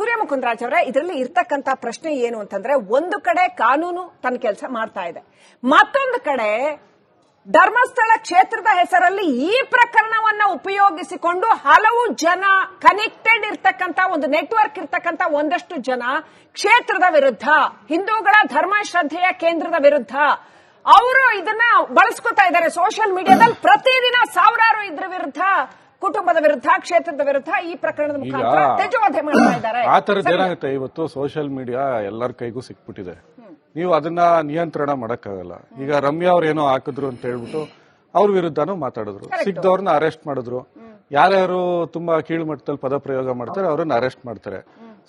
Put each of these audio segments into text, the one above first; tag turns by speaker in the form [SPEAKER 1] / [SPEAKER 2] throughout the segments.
[SPEAKER 1] ಸೂರ್ಯ ಮುಕುಂದರಾಜ್ ಅವರೇ, ಇದರಲ್ಲಿ ಇರ್ತಕ್ಕಂತ ಪ್ರಶ್ನೆ ಏನು ಅಂತಂದ್ರೆ, ಒಂದು ಕಡೆ ಕಾನೂನು ತನ್ನ ಕೆಲಸ ಮಾಡ್ತಾ ಇದೆ, ಮತ್ತೊಂದು ಕಡೆ ಧರ್ಮಸ್ಥಳ ಕ್ಷೇತ್ರದ ಹೆಸರಲ್ಲಿ ಈ ಪ್ರಕರಣವನ್ನ ಉಪಯೋಗಿಸಿಕೊಂಡು ಹಲವು ಜನ ಕನೆಕ್ಟೆಡ್ ಇರ್ತಕ್ಕಂತ ಒಂದು ನೆಟ್ವರ್ಕ್ ಇರ್ತಕ್ಕಂತ ಒಂದಷ್ಟು ಜನ ಕ್ಷೇತ್ರದ ವಿರುದ್ಧ, ಹಿಂದೂಗಳ ಧರ್ಮ ಶ್ರದ್ಧೆಯ ಕೇಂದ್ರದ ವಿರುದ್ಧ ಅವರು ಇದನ್ನ ಬಳಸ್ಕೊತಾ ಇದ್ದಾರೆ. ಸೋಷಿಯಲ್ ಮೀಡಿಯಾದಲ್ಲಿ ಪ್ರತಿದಿನ ಸಾವಿರಾರು ಇದ್ರ ವಿರುದ್ಧ, ಕುಟುಂಬದ ವಿರುದ್ಧ, ಕ್ಷೇತ್ರದ ವಿರುದ್ಧ ಈ ಪ್ರಕರಣದ ಮುಖಾಂತರ ತೆಜೋವಧೆ ಮಾಡ್ತಾ ಇದ್ದಾರೆ.
[SPEAKER 2] ಆ ತರದ್ದು ಏನಾಗುತ್ತೆ, ಇವತ್ತು ಸೋಷಿಯಲ್ ಮೀಡಿಯಾ ಎಲ್ಲರ ಕೈಗೂ ಸಿಕ್ಬಿಟ್ಟಿದೆ. ನೀವು ಅದನ್ನ ನಿಯಂತ್ರಣ ಮಾಡಕ್ಕಾಗಲ್ಲ. ಈಗ ರಮ್ಯಾ ಅವ್ರು ಏನೋ ಹಾಕಿದ್ರು ಅಂತ ಹೇಳ್ಬಿಟ್ಟು ಅವ್ರ ವಿರುದ್ಧನೂ ಮಾತಾಡಿದ್ರು, ಸಿಕ್ದವ್ರನ್ನ ಅರೆಸ್ಟ್ ಮಾಡಿದ್ರು. ಯಾರ್ಯಾರು ತುಂಬಾ ಕೀಳು ಮಟ್ಟದಲ್ಲಿ ಪದ ಪ್ರಯೋಗ ಮಾಡ್ತಾರೆ ಅವ್ರನ್ನ ಅರೆಸ್ಟ್ ಮಾಡ್ತಾರೆ.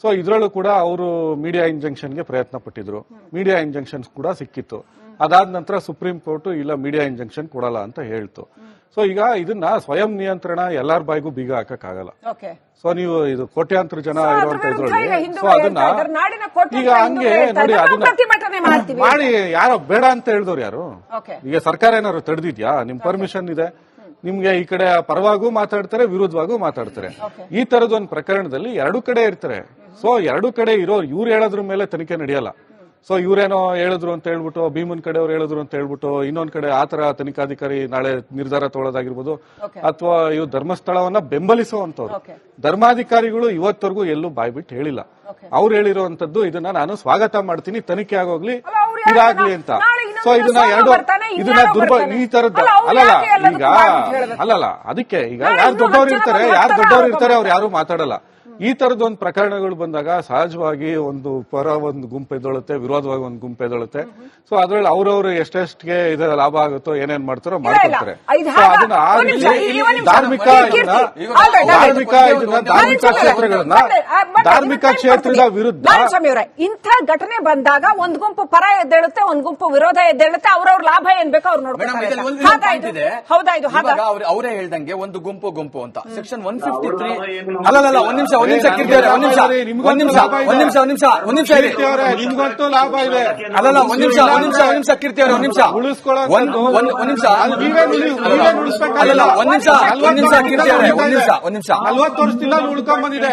[SPEAKER 2] ಸೊ ಇದ್ರಲ್ಲೂ ಕೂಡ ಅವರು ಮೀಡಿಯಾ ಇಂಜಂಕ್ಷನ್ಗೆ ಪ್ರಯತ್ನ ಪಟ್ಟಿದ್ರು, ಮೀಡಿಯಾ ಇಂಜಂಕ್ಷನ್ಸ್ ಕೂಡ ಸಿಕ್ಕಿತ್ತು. ಅದಾದ ನಂತರ ಸುಪ್ರೀಂ ಕೋರ್ಟ್ ಇಲ್ಲ ಮೀಡಿಯಾ ಇಂಜಂಕ್ಷನ್ ಕೊಡಲ್ಲ ಅಂತ ಹೇಳ್ತು. ಸೊ ಈಗ ಇದನ್ನ ಸ್ವಯಂ ನಿಯಂತ್ರಣ ಎಲ್ಲಾರ ಬಾಯಿಗೂ ಬೀಗ ಹಾಕಕ್ಕಾಗಲ್ಲ. ಸೊ ನೀವು ಇದು ಕೋಟ್ಯಾಂತರ ಜನ ಇರುವಂತ ಇದ್ರಲ್ಲಿ ಸೊ ಅದನ್ನ ಈಗ ಹಂಗೆ ನೋಡಿ, ಅದನ್ನ ಮಾಡಿ ಯಾರೋ ಬೇಡ ಅಂತ ಹೇಳಿದವ್ರು ಯಾರು? ಈಗ ಸರ್ಕಾರ ಏನಾದ್ರು ತಡೆದಿದ್ಯಾ? ನಿಮ್ ಪರ್ಮಿಷನ್ ಇದೆ, ನಿಮ್ಗೆ ಈ ಕಡೆ ಪರವಾಗೂ ಮಾತಾಡ್ತಾರೆ, ವಿರುದ್ಧವಾಗೂ ಮಾತಾಡ್ತಾರೆ. ಈ ತರದ ಒಂದು ಪ್ರಕರಣದಲ್ಲಿ ಎರಡು ಕಡೆ ಇರ್ತಾರೆ. ಸೊ ಎರಡು ಕಡೆ ಇರೋ ಇವ್ರು ಹೇಳೋದ್ರ ಮೇಲೆ ತನಿಖೆ ನಡೆಯಲ್ಲ. ಸೊ ಇವ್ರೇನೋ ಹೇಳಿದ್ರು ಅಂತ ಹೇಳ್ಬಿಟ್ಟು, ಭೀಮನ್ ಕಡೆಯವ್ರು ಹೇಳಿದ್ರು ಅಂತ ಹೇಳ್ಬಿಟ್ಟು ಇನ್ನೊಂದ್ ಕಡೆ ಆತರ ತನಿಖಾಧಿಕಾರಿ ನಾಳೆ ನಿರ್ಧಾರ ತಗೊಳ್ಳೋದಾಗಿರ್ಬೋದು, ಅಥವಾ ಇವ್ ಧರ್ಮಸ್ಥಳವನ್ನ ಬೆಂಬಲಿಸುವಂತವ್ರು ಧರ್ಮಾಧಿಕಾರಿಗಳು ಇವತ್ತವರೆಗೂ ಎಲ್ಲೂ ಬಾಯ್ಬಿಟ್ಟು ಹೇಳಿಲ್ಲ. ಅವ್ರು ಹೇಳಿರುವಂತದ್ದು ಇದನ್ನ ನಾನು ಸ್ವಾಗತ ಮಾಡ್ತೀನಿ, ತನಿಖೆ ಆಗೋಗ್ಲಿ, ಇದಾಗ್ಲಿ ಅಂತ. ಸೊ ಇದನ್ನ ಈ ತರದ್ದು ಅಲ್ಲಲ್ಲ. ಅದಕ್ಕೆ ಈಗ ಯಾರು ದೊಡ್ಡವ್ರು ಇರ್ತಾರೆ ಅವ್ರು ಯಾರು ಮಾತಾಡಲ್ಲ. ಈ ತರದ ಒಂದು ಪ್ರಕರಣಗಳು ಬಂದಾಗ ಸಹಜವಾಗಿ ಒಂದು ಪರ ಒಂದು ಗುಂಪು ಎದ್ದೊಳುತ್ತೆ, ವಿರೋಧವಾಗಿ ಒಂದು ಗುಂಪು ಎದ್ದೊಳುತ್ತೆ. ಸೊ ಅದ್ರಲ್ಲಿ ಅವ್ರವ್ರು ಎಷ್ಟೆಷ್ಟಿಗೆ ಇದರ ಲಾಭ ಆಗುತ್ತೋ ಏನೇನ್ ಮಾಡ್ತಾರೋ ಮಾಡ್ಕೊಳ್ತಾರೆ. ಸೊ ಅದನ್ನ ಧಾರ್ಮಿಕ ಕ್ಷೇತ್ರದ ವಿರುದ್ಧ
[SPEAKER 1] ಇಂಥ ಘಟನೆ ಬಂದಾಗ ಒಂದ್ ಗುಂಪು ಪರ ಎದ್ದೇಳುತ್ತೆ, ಒಂದ್ ಗುಂಪು ವಿರೋಧ ಎದ್ದೇಳುತ್ತೆ. ಅವ್ರವ್ರ ಲಾಭ ಏನ್ ಬೇಕೋ ಅವ್ರು ನೋಡ್ತಾರೆ. ಹೌದಾ? ಇದು
[SPEAKER 3] ಅವರೇ ಹೇಳ್ದಂಗೆ ಒಂದು ಗುಂಪು ಅಂತ ಸೆಕ್ಷನ್ 153 ಅಲ್ಲ ಒಂದ್ ನಿಮಿಷ ಕಿರ್ತಿಯವರೇ, ಒಂದ್ ನಿಮಿಷ
[SPEAKER 2] ನಿಮ್ಗಂತೂ ಲಾಭ ಇದೆ.
[SPEAKER 3] ಅಲ್ಲಲ್ಲ ಒಂದ್ ನಿಮಿಷ ಕಿರ್ತಿಯವರೇ, ಒಂದ್ ನಿಮಿಷ ಅಲ್ಲಲ್ಲ ಒಂದ್ ನಿಮಿಷ ಕಿರ್ತಿಯವರೇ, ಒಂದ್ ನಿಮಿಷ 40
[SPEAKER 2] ವರ್ಷದಿಂದ ಉಳ್ಕೊಂಡ್ ಬಂದಿದೆ.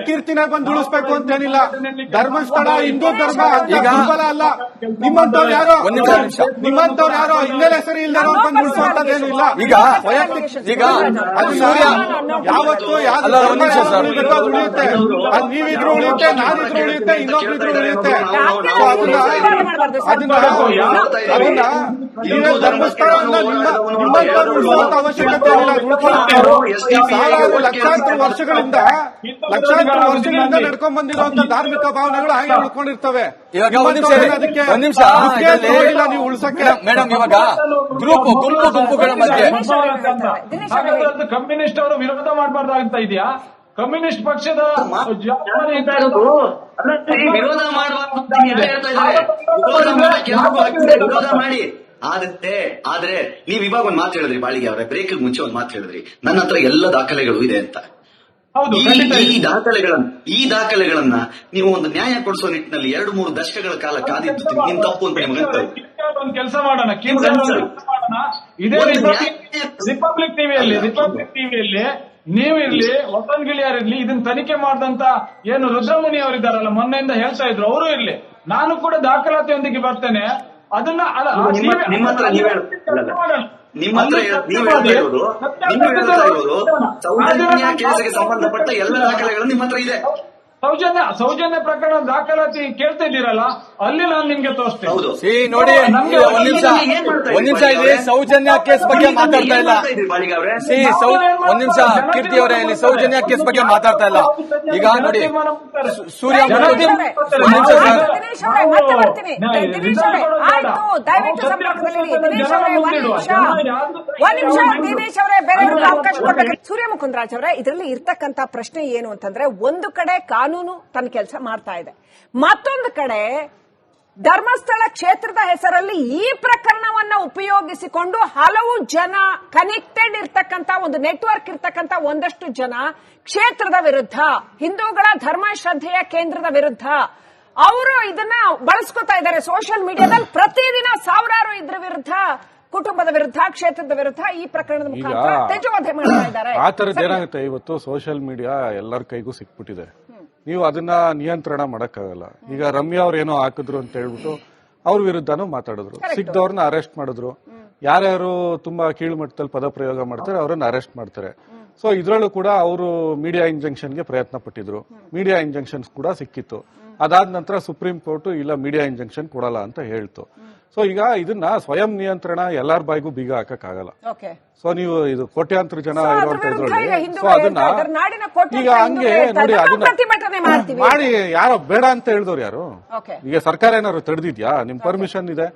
[SPEAKER 2] ಕೀರ್ತಿನ ಬಂದು ಉಳಿಸ್ಬೇಕು ಅಂತೇನಿಲ್ಲ. ಧರ್ಮಸ್ಥಳ ಹಿಂದೂ ಧರ್ಮ ದುರ್ಬಲ ಅಲ್ಲ. ನಿಮ್ಮಂತವ್ರು ಯಾರೋ ಹಿನ್ನೆಲೆ ಸರಿ ಇಲ್ದಾರೋ ಬಂದು ಉಳಿಸುವಂತದ್ದೇನು ಇಲ್ಲ. ಈಗ ಯಾವತ್ತು ಉಳಿಯುತ್ತೆ, ನೀವಿದ್ರು ಉಳಿಯುತ್ತೆ, ನಾನಿದ್ರು ಉಳಿಯುತ್ತೆ, ಇನ್ನೊಬ್ರಿದ್ರು ಉಳಿಯುತ್ತೆ. ಅದನ್ನ ಧರ್ಮಸ್ಥಳವನ್ನ ನಿಮ್ಮಂತವ್ರು ಉಳಿಸುವಂತ ಅವಶ್ಯಕತೆ ಇಲ್ಲ. ಲಕ್ಷಾಂತರ ವರ್ಷಗಳಿಂದ ನಡ್ಕೊಂಡ್ ಬಂದಿರುವಂತ ಧಾರ್ಮಿಕ ಭಾವನೆಗಳು ಹಾಗೆ ಉಳ್ಕೊಂಡಿರ್ತವೆ. ನೀವು ಉಳಿಸಕ್ಕೆ
[SPEAKER 3] ಮೇಡಮ್ ಇವಾಗ ಗುಂಪುಗಳ ಮಧ್ಯೆ
[SPEAKER 4] ಕಮ್ಯುನಿಸ್ಟ್ ಅವರು ವಿರೋಧ ಮಾಡಬಾರ್ದಾಗ್ತಾ ಇದೆಯಾ? ಕಮ್ಯುನಿಸ್ಟ್ ಪಕ್ಷದ
[SPEAKER 5] ವಿರೋಧ ಮಾಡಿ ಆದ್ರೆ ನೀವ್ ಇವಾಗ ಒಂದ್ ಮಾತು ಹೇಳಿದ್ರಿ, ಬಾಳಿಗೆ ಅವರೇ, ಬ್ರೇಕ್ ಮುಂಚೆ ಒಂದ್ ಮಾತು ಹೇಳಿದ್ರಿ, ನನ್ನ ಹತ್ರ ಎಲ್ಲ ದಾಖಲೆಗಳು ಇದೆ ಅಂತ. ಈ ದಾಖಲೆಗಳನ್ನ ನೀವು ಒಂದು ನ್ಯಾಯ ಕೊಡಿಸೋ ನಿಟ್ಟಿನಲ್ಲಿ 2-3 ದಶಕಗಳ ಕಾಲ ಕಾದಿದ್ದು ನಿಮ್ ತಪ್ಪು ಅಂತ ನಿಮ್ಗೆ
[SPEAKER 4] ಒಂದು ಕೆಲಸ ಮಾಡೋಣ. ಇದೇ ರಿಪಬ್ಲಿಕ್ ಟಿವಿಯಲ್ಲಿ ನೀವಿರ್ಲಿ, ವತನ್ ಗಿಳಿಯಾರಿರ್ಲಿ, ಇದನ್ನ ತನಿಖೆ ಮಾಡಿದಂತ ಏನು ರುದ್ರಮುನಿ ಅವರಿದ್ದಾರಲ್ಲ, ಮೊನ್ನೆಯಿಂದ ಹೇಳ್ತಾ ಇದ್ರು, ಅವರು ಇರ್ಲಿ, ನಾನು ಕೂಡ ದಾಖಲಾತಿಯೊಂದಿಗೆ ಬರ್ತೇನೆ. ಅದನ್ನ
[SPEAKER 5] ನಿಮ್ಮ ಹತ್ರ ಸೌಜನ್ಯ ಕೇಸಿಗೆ ಸಂಬಂಧಪಟ್ಟ ಎಲ್ಲ ದಾಖಲೆಗಳು ನಿಮ್ಮ ಹತ್ರ ಇದೆ.
[SPEAKER 4] ಸೌಜನ್ಯ ಪ್ರಕರಣ ದಾಖಲಾತಿ ಕೇಳ್ತಾ ಇದ್ದೀರಲ್ಲ, ಅಲ್ಲಿ ನಾನು ನಿಮ್ಗೆ ತೋರಿಸ್ತೇನೆ.
[SPEAKER 3] ನೋಡಿ, ಒಂದ್ ನಿಮಿಷ ಇದೆ, ಸೌಜನ್ಯ ಕೇಸ್ ಬಗ್ಗೆ ಮಾತಾಡ್ತಾ ಇಲ್ಲ. ಒಂದ್ ನಿಮಿಷ ಕೀರ್ತಿ ಅವರೇ, ಇಲ್ಲಿ ಸೌಜನ್ಯ ಕೇಸ್ ಬಗ್ಗೆ ಮಾತಾಡ್ತಾ ಇಲ್ಲ. ಈಗ ನೋಡಿ, ಸೂರ್ಯ
[SPEAKER 1] ಸೂರ್ಯ ಮುಕುಂದರಾಜ್ ಅವರೇ, ಇದರಲ್ಲಿ ಇರ್ತಕ್ಕಂತ ಪ್ರಶ್ನೆ ಏನು ಅಂತಂದ್ರೆ, ಒಂದು ಕಡೆ ಕಾನೂನು ತನ್ನ ಕೆಲಸ ಮಾಡ್ತಾ ಇದೆ, ಮತ್ತೊಂದು ಕಡೆ ಧರ್ಮಸ್ಥಳ ಕ್ಷೇತ್ರದ ಹೆಸರಲ್ಲಿ ಈ ಪ್ರಕರಣವನ್ನ ಉಪಯೋಗಿಸಿಕೊಂಡು ಹಲವು ಜನ ಕನೆಕ್ಟೆಡ್ ಇರ್ತಕ್ಕಂತ ಒಂದು ನೆಟ್ವರ್ಕ್ ಇರ್ತಕ್ಕಂತ ಒಂದಷ್ಟು ಜನ ಕ್ಷೇತ್ರದ ವಿರುದ್ಧ, ಹಿಂದೂಗಳ ಧರ್ಮ ಶ್ರದ್ಧೆಯ ಕೇಂದ್ರದ ವಿರುದ್ಧ ಅವರು ಇದನ್ನ ಬಳಸ್ಕೊತಾ ಇದ್ದಾರೆ. ಸೋಷಿಯಲ್ ಮೀಡಿಯಾದಲ್ಲಿ ಪ್ರತಿದಿನ ಸಾವಿರಾರು ಇದ್ರ ವಿರುದ್ಧ, ಕುಟುಂಬದ ವಿರುದ್ಧ, ಕ್ಷೇತ್ರದ ವಿರುದ್ಧ ಈ ಪ್ರಕರಣದ ಮುಖಾಂತರ ತೆಜೋವಧೆ ಮಾಡ್ತಾ ಇದ್ದಾರೆ.
[SPEAKER 2] ಆ ತರದ್ದು ಏನಾಗುತ್ತೆ, ಇವತ್ತು ಸೋಷಿಯಲ್ ಮೀಡಿಯಾ ಎಲ್ಲರ ಕೈಗೂ ಸಿಕ್ಬಿಟ್ಟಿದೆ. ನೀವು ಅದನ್ನ ನಿಯಂತ್ರಣ ಮಾಡಕ್ಕಾಗಲ್ಲ. ಈಗ ರಮ್ಯಾ ಅವ್ರು ಏನೋ ಹಾಕಿದ್ರು ಅಂತ ಹೇಳ್ಬಿಟ್ಟು ಅವ್ರ ವಿರುದ್ಧನೂ ಮಾತಾಡಿದ್ರು, ಸಿಕ್ದವ್ರನ್ನ ಅರೆಸ್ಟ್ ಮಾಡಿದ್ರು. ಯಾರ್ಯಾರು ತುಂಬಾ ಕೀಳ್ಮಟ್ಟದಲ್ಲಿ ಪದ ಪ್ರಯೋಗ ಮಾಡ್ತಾರೆ ಅವರನ್ನ ಅರೆಸ್ಟ್ ಮಾಡ್ತಾರೆ. ಸೊ ಇದ್ರಲ್ಲೂ ಕೂಡ ಅವರು ಮೀಡಿಯಾ ಇಂಜಂಕ್ಷನ್ಗೆ ಪ್ರಯತ್ನ ಪಟ್ಟಿದ್ರು, ಮೀಡಿಯಾ ಇಂಜಂಕ್ಷನ್ಸ್ ಕೂಡ ಸಿಕ್ಕಿತ್ತು. ಅದಾದ ನಂತರ ಸುಪ್ರೀಂ ಕೋರ್ಟ್ ಇಲ್ಲ ಮೀಡಿಯಾ ಇಂಜಂಕ್ಷನ್ ಕೊಡಲ್ಲ ಅಂತ ಹೇಳ್ತು. ಸೊ ಈಗ ಇದನ್ನ ಸ್ವಯಂ ನಿಯಂತ್ರಣ ಎಲ್ಲಾರ ಬಾಯಿಗೂ ಬೀಗ ಹಾಕಕ್ಕಾಗಲ್ಲ. ಸೊ ನೀವು ಇದು ಕೋಟ್ಯಾಂತರ ಜನ ಇರುವಂತ ಇದ್ರಲ್ಲಿ ಸೊ ಅದನ್ನ ಈಗ ಹಂಗೆ ನೋಡಿ ಅದನ್ನ ಮಾಡಿ ಯಾರೋ ಬೇಡ ಅಂತ ಹೇಳಿದವ್ರು ಯಾರು? ಈಗ ಸರ್ಕಾರ ಏನಾದ್ರು ತಡೆದಿದ್ಯಾ? ನಿಮ್ ಪರ್ಮಿಷನ್ ಇದೆ,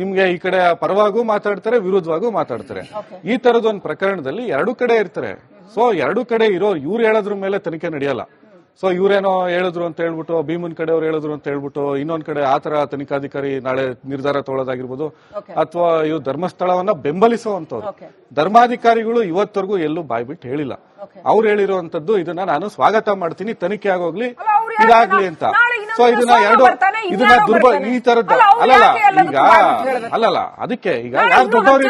[SPEAKER 2] ನಿಮ್ಗೆ ಈ ಕಡೆ ಪರವಾಗೂ ಮಾತಾಡ್ತಾರೆ, ವಿರುದ್ಧವಾಗೂ ಮಾತಾಡ್ತಾರೆ. ಈ ತರದೊಂದು ಪ್ರಕರಣದಲ್ಲಿ ಎರಡು ಕಡೆ ಇರ್ತಾರೆ. ಸೊ ಎರಡು ಕಡೆ ಇರೋ ಇವ್ರು ಹೇಳೋದ್ರ ಮೇಲೆ ತನಿಖೆ ನಡೆಯಲ್ಲ. ಸೊ ಇವ್ರೇನೋ ಹೇಳಿದ್ರು ಅಂತ ಹೇಳ್ಬಿಟ್ಟು, ಭೀಮನ್ ಕಡೆಯವ್ರು ಹೇಳಿದ್ರು ಅಂತ ಹೇಳ್ಬಿಟ್ಟು ಇನ್ನೊಂದ್ ಕಡೆ ಆತರ ತನಿಖಾಧಿಕಾರಿ ನಾಳೆ ನಿರ್ಧಾರ ತಗೊಳ್ಳೋದಾಗಿರ್ಬೋದು, ಅಥವಾ ಇವ್ರು ಧರ್ಮಸ್ಥಳವನ್ನ ಬೆಂಬಲಿಸುವಂತವ್ರು. ಧರ್ಮಾಧಿಕಾರಿಗಳು ಇವತ್ತವರೆಗೂ ಎಲ್ಲೂ ಬಾಯ್ಬಿಟ್ಟು ಹೇಳಿಲ್ಲ. ಅವ್ರು ಹೇಳಿರುವಂತದ್ದು ಇದನ್ನ ನಾನು ಸ್ವಾಗತ ಮಾಡ್ತೀನಿ, ತನಿಖೆ ಆಗೋಗ್ಲಿ, ಇದಾಗ್ಲಿ ಅಂತ. ಸೊ ಇದನ್ನ ಈ ತರದ ಅಲ್ಲಲ್ಲ ಅದಕ್ಕೆ ಈಗ ಯಾರು ದೊಡ್ಡವ್ರು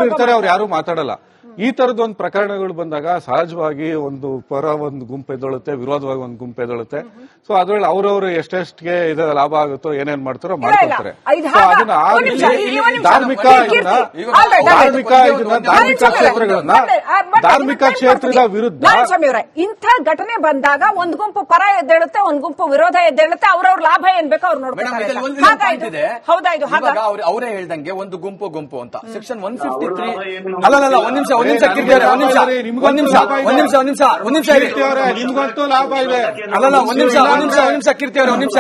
[SPEAKER 2] ಇರ್ತಾರೆ ಅವ್ರು ಯಾರು ಮಾತಾಡಲ್ಲ. ಈ ತರದೊಂದು ಪ್ರಕರಣಗಳು ಬಂದಾಗ ಸಹಜವಾಗಿ ಒಂದು ಪರ ಒಂದು ಗುಂಪು ಎದ್ದೊಳುತ್ತೆ, ವಿರೋಧವಾಗಿ ಒಂದು ಗುಂಪು ಎದ್ದೊಳುತ್ತೆ. ಸೊ ಅದ್ರಲ್ಲಿ ಅವ್ರವ್ರು ಎಷ್ಟೆಷ್ಟಕ್ಕೆ ಇದು ಲಾಭ ಆಗುತ್ತೋ ಏನೇನ್ ಮಾಡ್ತಾರೋ ಮಾಡ್ಕೊಳ್ತಾರೆ. ಸೊ ಅದನ್ನ ಧಾರ್ಮಿಕ ಕ್ಷೇತ್ರದ ವಿರುದ್ಧ
[SPEAKER 1] ಇಂಥ ಘಟನೆ ಬಂದಾಗ ಒಂದ್ ಗುಂಪು ಪರ ಎದ್ದೇಳುತ್ತೆ, ಒಂದ್ ಗುಂಪು ವಿರೋಧ ಎದ್ದೇಳುತ್ತೆ. ಅವ್ರವ್ರ ಲಾಭ ಏನ್ ಬೇಕೋ ಅವ್ರು ನೋಡ್ತಾರೆ.
[SPEAKER 3] ಅವರೇ ಹೇಳ್ದಂಗೆ ಒಂದು ಗುಂಪು ಅಂತ ಸೆಕ್ಷನ್ 153 ಅಲ್ಲ ಒಂದ್ ನಿಮಿಷ ಕಿರ್ತಿಯವರೇ ಒಂದ್ ನಿಮಿಷ
[SPEAKER 2] ನಿಮ್ಗಂತೂ ಲಾಭ ಇದೆ.
[SPEAKER 3] ಅಲ್ಲಲ್ಲ ಒಂದ್ ನಿಮಿಷ ಕಿರ್ತಿಯವರೇ ಒಂದ್ ನಿಮಿಷ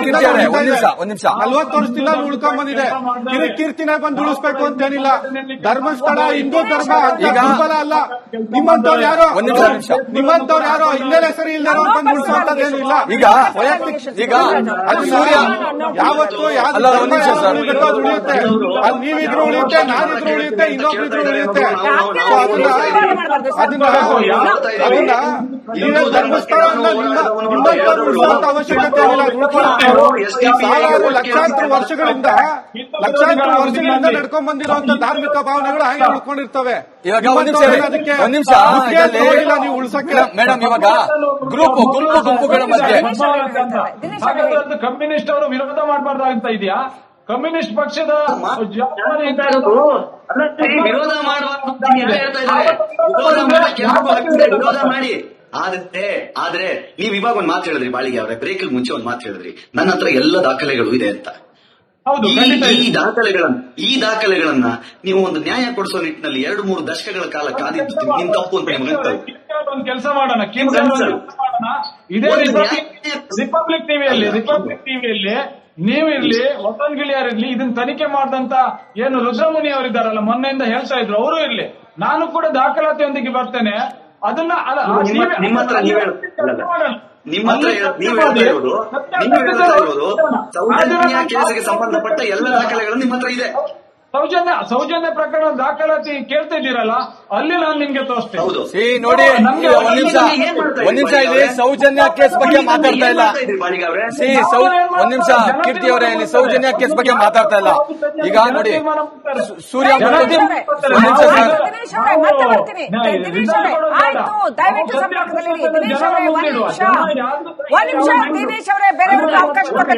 [SPEAKER 3] ಕಿರ್ತಿಯವರೇ ಒಂದ್ ನಿಮಿಷ
[SPEAKER 2] 40 ವರ್ಷದಿಂದ ಉಳ್ಕೊಂಡ್ ಬಂದಿದೆ. ಕೀರ್ತಿನ ಬಂದು ಉಳಿಸ್ಬೇಕು ಅಂತೇನಿಲ್ಲ. ಧರ್ಮಸ್ಥಳ ಹಿಂದೂ ಧರ್ಮ ಈಗ ಅಲ್ಲ. ನಿಮ್ಮಂತವ್ರು ಯಾರೋ ಇಲ್ಲೇ ಸರಿ ಇಲ್ಲದೆ ಬಂದು ಉಳಿಸುವಂತದ್ದೇನಿಲ್ಲ.
[SPEAKER 3] ಈಗ ಅದು ಸೂರ್ಯ
[SPEAKER 2] ಯಾವತ್ತು ಉಳಿಯುತ್ತೆ. ಅದು ನೀವಿದ್ರು ಉಳಿಯುತ್ತೆ, ನಾನಿದ್ರು ಉಳಿಯುತ್ತೆ, ಇನ್ನೊಬ್ರಿದ್ರು ಉಳಿಯುತ್ತೆ. ಅದನ್ನ ಧರ್ಮಸ್ಥಳ ನಿಮ್ಮಂತವ್ರು ಉಳಿಸುವಂತ ಅವಶ್ಯಕತೆ ಇಲ್ಲ. ಸಾವಿರಾರು ಲಕ್ಷಾಂತರ ವರ್ಷಗಳಿಂದ ನಡ್ಕೊಂಡ್ ಬಂದಿರುವಂತ ಧಾರ್ಮಿಕ ಭಾವನೆಗಳು ಹಾಗೆ ಉಳ್ಕೊಂಡಿರ್ತವೆ.
[SPEAKER 3] ಇವಾಗ ಒಂದ್ ನಿಮಿಷ
[SPEAKER 2] ನೀವು ಉಳಿಸಕ್ಕೆ
[SPEAKER 3] ಮೇಡಮ್, ಇವಾಗ ಗುಂಪುಗಳ ಮಧ್ಯೆ
[SPEAKER 4] ಕಮ್ಯುನಿಸ್ಟ್ ಅವರು ವಿರೋಧ ಮಾಡಬಾರ್ದು ಅಂತ ಇದೆಯಾ? ಕಮ್ಯುನಿಸ್ಟ್ ಪಕ್ಷದ
[SPEAKER 5] ವಿರೋಧ ಮಾಡಿ ಆದ್ರೆ ನೀವ್ ಇವಾಗ ಒಂದ್ ಮಾತು ಹೇಳಿದ್ರಿ ಬಾಳಿಗೆ ಅವರೇ, ಬ್ರೇಕ್ ಮುಂಚೆ ಒಂದ್ ಮಾತು ಹೇಳಿದ್ರಿ, ನನ್ನ ಹತ್ರ ಎಲ್ಲ ದಾಖಲೆಗಳು ಇದೆ ಅಂತ. ಈ ದಾಖಲೆಗಳನ್ನ ನೀವು ಒಂದು ನ್ಯಾಯ ಕೊಡಿಸೋ ನಿಟ್ಟಿನಲ್ಲಿ 2-3 ದಶಕಗಳ ಕಾಲ ಕಾದಿದ್ದು ನಿಮ್ ತಪ್ಪು ಅಂತ
[SPEAKER 4] ಒಂದು ಕೆಲಸ ಮಾಡೋಣ. ಇದೇ ರಿಪಬ್ಲಿಕ್ ಟಿವಿಯಲ್ಲಿ ನೀವಿರ್ಲಿ, ವತನ್ ಗಿಳಿಯಾರಿರ್ಲಿ, ಇದನ್ನ ತನಿಖೆ ಮಾಡಿದಂತ ಏನು ರುದ್ರಮುನಿ ಅವರಿದ್ದಾರಲ್ಲ, ಮೊನ್ನೆಯಿಂದ ಹೇಳ್ತಾ ಇದ್ರು, ಅವರು ಇರ್ಲಿ, ನಾನು ಕೂಡ ದಾಖಲಾತಿಯೊಂದಿಗೆ ಬರ್ತೇನೆ. ಅದನ್ನ
[SPEAKER 5] ನಿಮ್ಮ ಹತ್ರ ಸೌಜನ್ಯ ಕೇಸಿಗೆ ಸಂಬಂಧಪಟ್ಟ ಎಲ್ಲ ದಾಖಲೆಗಳು ನಿಮ್ಮ ಹತ್ರ ಇದೆ.
[SPEAKER 4] ಸೌಜನ್ಯ ಪ್ರಕರಣ ದಾಖಲಾತಿ ಕೇಳ್ತಾ ಇದ್ದೀರಲ್ಲ, ಅಲ್ಲಿ ನಾನು ನಿಮ್ಗೆ ತೋರಿಸ್ತೇನೆ.
[SPEAKER 5] ಹೌದು
[SPEAKER 3] ನೋಡಿ, ಒಂದ್ ನಿಮಿಷ ಇಲ್ಲಿ ಸೌಜನ್ಯ ಕೇಸ್ ಬಗ್ಗೆ ಮಾತಾಡ್ತಾ ಇಲ್ಲ. ಒಂದ್ ನಿಮಿಷ ಕೀರ್ತಿಯವರೇ, ಇಲ್ಲಿ ಸೌಜನ್ಯ ಕೇಸ್ ಬಗ್ಗೆ ಮಾತಾಡ್ತಾ ಇಲ್ಲ. ಈಗ ನೋಡಿ, ಸೂರ್ಯ
[SPEAKER 1] ದಿನೇಶ್ ಅವರೇ ಬೇರೆ ಅವಕಾಶ